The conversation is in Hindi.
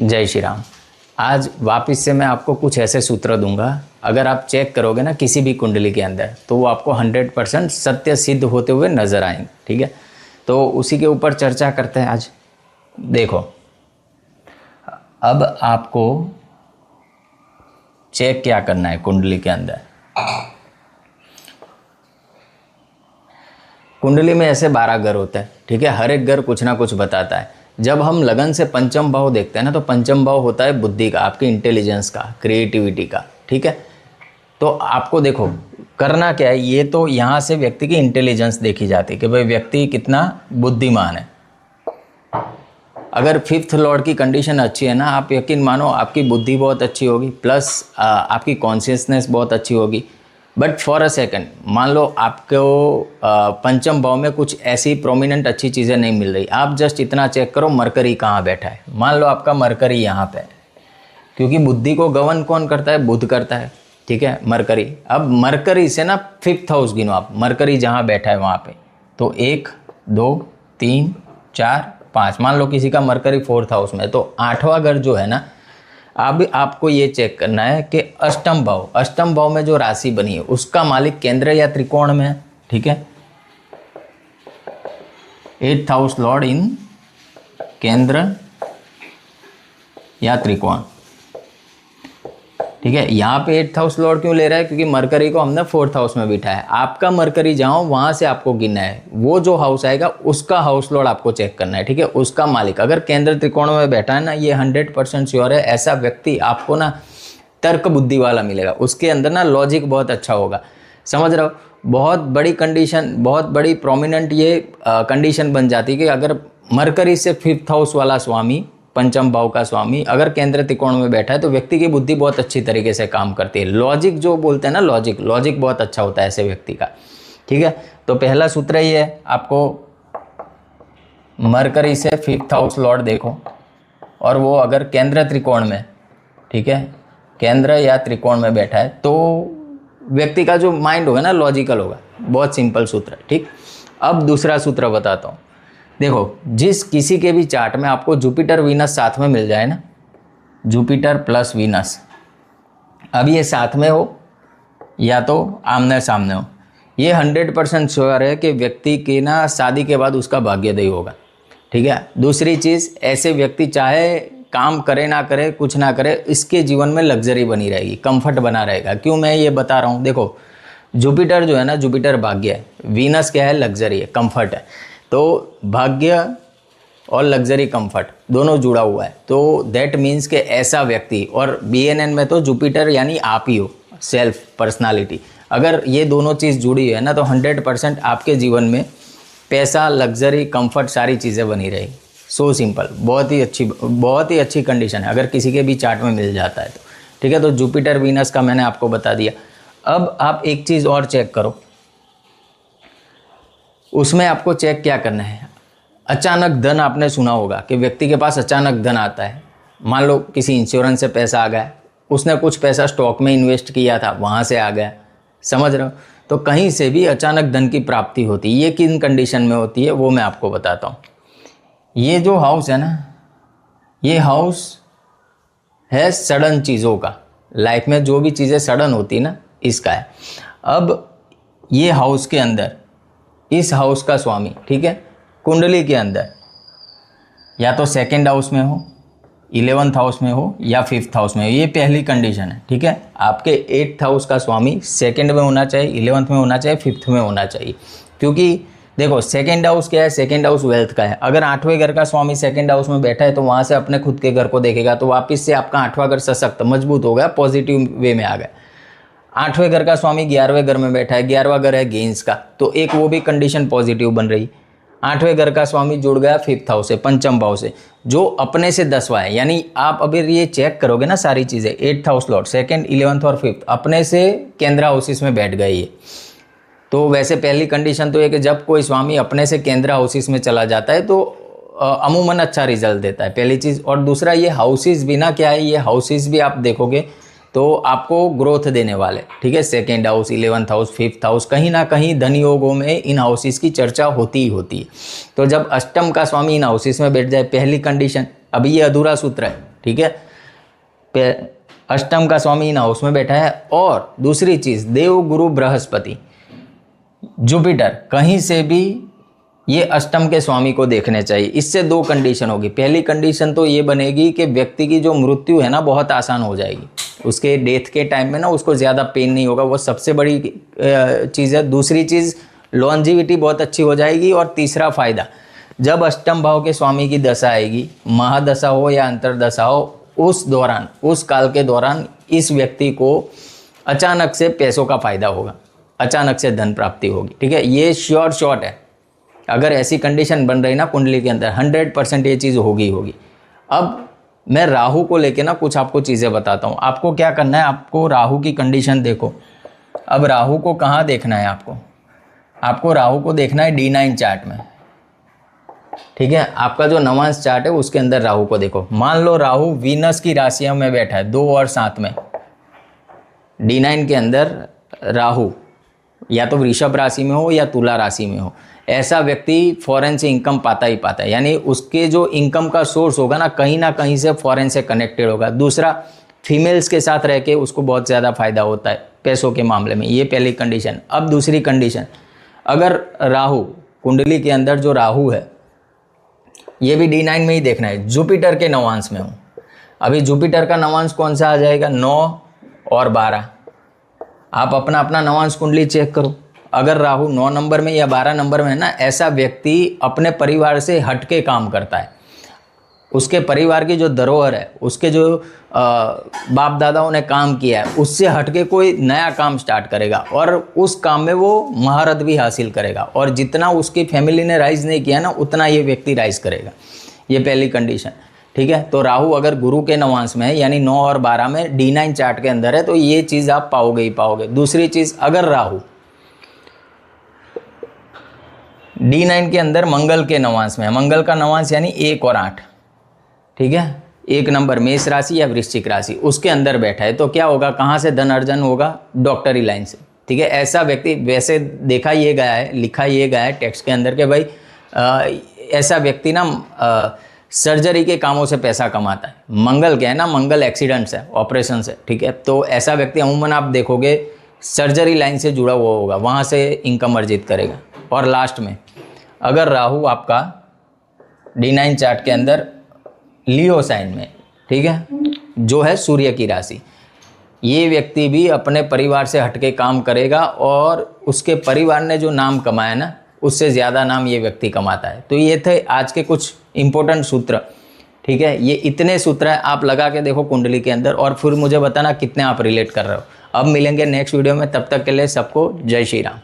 जय श्री राम। आज वापस से मैं आपको कुछ ऐसे सूत्र दूंगा, अगर आप चेक करोगे ना किसी भी कुंडली के अंदर तो वो आपको 100% सत्य सिद्ध होते हुए नजर आएंगे। ठीक है, तो उसी के ऊपर चर्चा करते हैं आज। देखो, अब आपको चेक क्या करना है कुंडली के अंदर। कुंडली में ऐसे 12 घर होते हैं। ठीक है, हर एक घर कुछ ना कुछ बताता है। जब हम लगन से पंचम भाव देखते हैं ना, तो पंचम भाव होता है बुद्धि का, आपकी इंटेलिजेंस का, क्रिएटिविटी का। ठीक है, तो आपको देखो करना क्या है। ये तो यहाँ से व्यक्ति की इंटेलिजेंस देखी जाती है कि भाई व्यक्ति कितना बुद्धिमान है। अगर 5th लॉर्ड की कंडीशन अच्छी है ना, आप यकीन मानो आपकी बुद्धि बहुत अच्छी होगी, प्लस आपकी कॉन्शियसनेस बहुत अच्छी होगी। बट फॉर अ सेकंड, मान लो आपको पंचम भाव में कुछ ऐसी प्रोमिनेंट अच्छी चीज़ें नहीं मिल रही। आप जस्ट इतना चेक करो मरकरी कहाँ बैठा है। मान लो आपका मरकरी यहाँ पे है, क्योंकि बुद्धि को गवर्न कौन करता है? बुध करता है। ठीक है, मरकरी। अब मरकरी से ना 5th हाउस गिनो आप, मरकरी जहाँ बैठा है वहाँ पे, तो 1 2 3 4 5। मान लो किसी का मरकरी 4th हाउस में है, तो 8वां घर जो है ना, अब आपको ये चेक करना है कि अष्टम भाव में जो राशि बनी है उसका मालिक केंद्र या त्रिकोण में है। ठीक है, 8th हाउस लॉर्ड इन केंद्र या त्रिकोण। ठीक है, यहाँ पे 8th हाउस लॉर्ड क्यों ले रहा है? क्योंकि मरकरी को हमने 4th हाउस में बिठा है। आपका मरकरी जहाँ वहाँ से आपको गिनना है, वो जो हाउस आएगा उसका हाउस लॉर्ड आपको चेक करना है। ठीक है, उसका मालिक अगर केंद्र त्रिकोण में बैठा है ना, ये 100% श्योर है, ऐसा व्यक्ति आपको ना तर्क बुद्धि वाला मिलेगा। उसके अंदर ना लॉजिक बहुत अच्छा होगा। समझ रहे हो? बहुत बड़ी कंडीशन, बहुत बड़ी प्रोमिनेंट ये कंडीशन बन जाती है कि अगर मरकरी से 5th हाउस वाला स्वामी, पंचम भाव का स्वामी अगर केंद्र त्रिकोण में बैठा है, तो व्यक्ति की बुद्धि बहुत अच्छी तरीके से काम करती है। लॉजिक जो बोलते हैं ना, लॉजिक बहुत अच्छा होता है ऐसे व्यक्ति का। ठीक है, तो पहला सूत्र ही है, आपको मरकरी से 5th हाउस लॉर्ड देखो, और वो अगर केंद्र त्रिकोण में, ठीक है, केंद्र या त्रिकोण में बैठा है, तो व्यक्ति का जो माइंड होगा ना लॉजिकल होगा। बहुत सिंपल सूत्र है। ठीक, अब दूसरा सूत्र बताता हूँ। देखो, जिस किसी के भी चार्ट में आपको जुपिटर वीनस साथ में मिल जाए ना, जुपिटर प्लस वीनस, अब ये साथ में हो या तो आमने सामने हो, ये 100% श्योर है कि व्यक्ति की ना शादी के बाद उसका भाग्योदय होगा। ठीक है, दूसरी चीज़, ऐसे व्यक्ति चाहे काम करे ना करे, कुछ ना करे, इसके जीवन में लग्जरी बनी रहेगी, कंफर्ट बना रहेगा। क्यों मैं ये बता रहा हूँ? देखो, जुपिटर जो है ना, जुपिटर भाग्य है, वीनस क्या है? लग्जरी है, कंफर्ट है। तो भाग्य और लग्जरी कंफर्ट दोनों जुड़ा हुआ है। तो दैट मीन्स कि ऐसा व्यक्ति, और BNN में तो जुपिटर यानी आप ही हो, सेल्फ पर्सनालिटी, अगर ये दोनों चीज़ जुड़ी है ना, तो 100% आपके जीवन में पैसा, लग्जरी, कंफर्ट, सारी चीज़ें बनी रहेगी। सो सिंपल, बहुत ही अच्छी कंडीशन है अगर किसी के भी चार्ट में मिल जाता है तो। ठीक है, तो जुपिटर वीनस का मैंने आपको बता दिया। अब आप एक चीज़ और चेक करो, उसमें आपको चेक क्या करना है। अचानक धन, आपने सुना होगा कि व्यक्ति के पास अचानक धन आता है। मान लो किसी इंश्योरेंस से पैसा आ गया, उसने कुछ पैसा स्टॉक में इन्वेस्ट किया था, वहाँ से आ गया। समझ रहे हो? तो कहीं से भी अचानक धन की प्राप्ति होती है। ये किन कंडीशन में होती है वो मैं आपको बताता हूँ। ये जो हाउस है ना, ये हाउस है सडन चीज़ों का। लाइफ में जो भी चीज़ें सडन होती है ना, इसका है। अब ये हाउस के अंदर, इस हाउस का स्वामी, ठीक है, कुंडली के अंदर या तो 2nd हाउस में हो, 11th हाउस में हो, या 5th हाउस में हो। ये पहली कंडीशन है। ठीक है, आपके 8th हाउस का स्वामी 2nd में होना चाहिए, 11th में होना चाहिए, 5th में होना चाहिए। क्योंकि देखो, 2nd हाउस क्या है? 2nd हाउस वेल्थ का है। अगर 8वें घर का स्वामी 2nd हाउस में बैठा है, तो वहाँ से अपने खुद के घर को देखेगा, तो वापस से आपका 8वां घर सशक्त, मजबूत हो गया, पॉजिटिव वे में आ गया। 8वें घर का स्वामी 11वें घर में बैठा है, 11वां घर है गेंस का, तो एक वो भी कंडीशन पॉजिटिव बन रही। 8वें घर का स्वामी जुड़ गया 5th हाउस से, पंचम भाव से, जो अपने से 10वां है। यानी आप अभी ये चेक करोगे ना, सारी चीज़ें 8th house Lord 2nd, 11th और 5th अपने से केंद्र हाउसिस में बैठ गए। ये तो वैसे पहली कंडीशन तो ये कि जब कोई स्वामी अपने से केंद्र हाउसिस में चला जाता है तो अमूमन अच्छा रिजल्ट देता है, पहली चीज़। और दूसरा, ये हाउसिस भी ना क्या है, ये हाउसिस भी आप देखोगे तो आपको ग्रोथ देने वाले। ठीक है, 2nd house, 11th house, 5th house, कहीं ना कहीं धन योगों में इन हाउसिस की चर्चा होती ही होती है। तो जब अष्टम का स्वामी इन हाउसिस में बैठ जाए, पहली कंडीशन। अभी ये अधूरा सूत्र है, ठीक है। अष्टम का स्वामी इन हाउस में बैठा है। और दूसरी चीज़, देव गुरु बृहस्पति जुपिटर कहीं से भी ये अष्टम के स्वामी को देखने चाहिए। इससे दो कंडीशन होगी। पहली कंडीशन तो ये बनेगी कि व्यक्ति की जो मृत्यु है ना बहुत आसान हो जाएगी, उसके डेथ के टाइम में ना उसको ज़्यादा पेन नहीं होगा, वो सबसे बड़ी चीज़ है। दूसरी चीज़, लॉन्जिविटी बहुत अच्छी हो जाएगी। और तीसरा फ़ायदा, जब अष्टम भाव के स्वामी की दशा आएगी, महादशा हो या अंतरदशा हो, उस दौरान, उस काल के दौरान इस व्यक्ति को अचानक से पैसों का फ़ायदा होगा, अचानक से धन प्राप्ति होगी, ठीक है। ये श्योर शॉट है। अगर ऐसी कंडीशन बन रही ना कुंडली के अंदर, 100% ये चीज़ होगी। अब मैं राहु को लेके ना कुछ आपको चीज़ें बताता हूँ। आपको क्या करना है, आपको राहु की कंडीशन देखो। अब राहु को कहाँ देखना है आपको राहु को देखना है D9 चार्ट में, ठीक है। आपका जो नवांश चार्ट है उसके अंदर राहु को देखो। मान लो राहु वीनस की राशियों में बैठा है 2 और 7 में। D9 के अंदर राहु या तो वृषभ राशि में हो या तुला राशि में हो, ऐसा व्यक्ति फॉरेन से इनकम पाता ही पाता है। यानी उसके जो इनकम का सोर्स होगा ना कहीं से फॉरेन से कनेक्टेड होगा। दूसरा, फीमेल्स के साथ रह के उसको बहुत ज़्यादा फायदा होता है पैसों के मामले में। ये पहली कंडीशन। अब दूसरी कंडीशन, अगर राहु कुंडली के अंदर जो राहु है ये भी D9 में ही देखना है, जुपिटर के नवांश में हो। अभी जुपिटर का नवांश कौन सा आ जाएगा, 9 और 12। आप अपना नवांश कुंडली चेक करो। अगर राहु 9 नंबर में या 12 नंबर में है ना, ऐसा व्यक्ति अपने परिवार से हटके काम करता है। उसके परिवार की जो धरोहर है, उसके जो बाप दादाओं ने काम किया है, उससे हटके कोई नया काम स्टार्ट करेगा और उस काम में वो महारत भी हासिल करेगा। और जितना उसकी फैमिली ने राइज नहीं किया ना, उतना ये व्यक्ति राइज करेगा। ये पहली कंडीशन, ठीक है। तो राहु अगर गुरु के नवांश में है, यानी 9 और 12 में D9 चार्ट के अंदर है, तो ये चीज़ आप पाओगे ही पाओगे। दूसरी चीज़, अगर राहु D9 के अंदर मंगल के नवांश में है, मंगल का नवांश यानी 1 और 8, ठीक है, 1 नंबर मेष राशि या वृश्चिक राशि, उसके अंदर बैठा है, तो क्या होगा, कहाँ से धन अर्जन होगा, डॉक्टरी लाइन से, ठीक है। ऐसा व्यक्ति, वैसे देखा ये गया है, लिखा ये गया है टेक्स्ट के अंदर कि भाई ऐसा व्यक्ति ना सर्जरी के कामों से पैसा कमाता है। मंगल क्या है ना, मंगल एक्सीडेंट्स है, ऑपरेशन है, ठीक है। तो ऐसा व्यक्ति अमूमन आप देखोगे सर्जरी लाइन से जुड़ा हुआ होगा, वहाँ से इनकम अर्जित करेगा। और लास्ट में, अगर राहु आपका D9 चार्ट के अंदर लियो साइन में, ठीक है, जो है सूर्य की राशि, ये व्यक्ति भी अपने परिवार से हटके काम करेगा और उसके परिवार ने जो नाम कमाया ना, उससे ज़्यादा नाम ये व्यक्ति कमाता है। तो ये थे आज के कुछ इंपॉर्टेंट सूत्र, ठीक है। ये इतने सूत्र हैं, आप लगा के देखो कुंडली के अंदर और फिर मुझे बताना कितने आप रिलेट कर रहे हो। अब मिलेंगे नेक्स्ट वीडियो में, तब तक के लिए सबको जय श्री राम।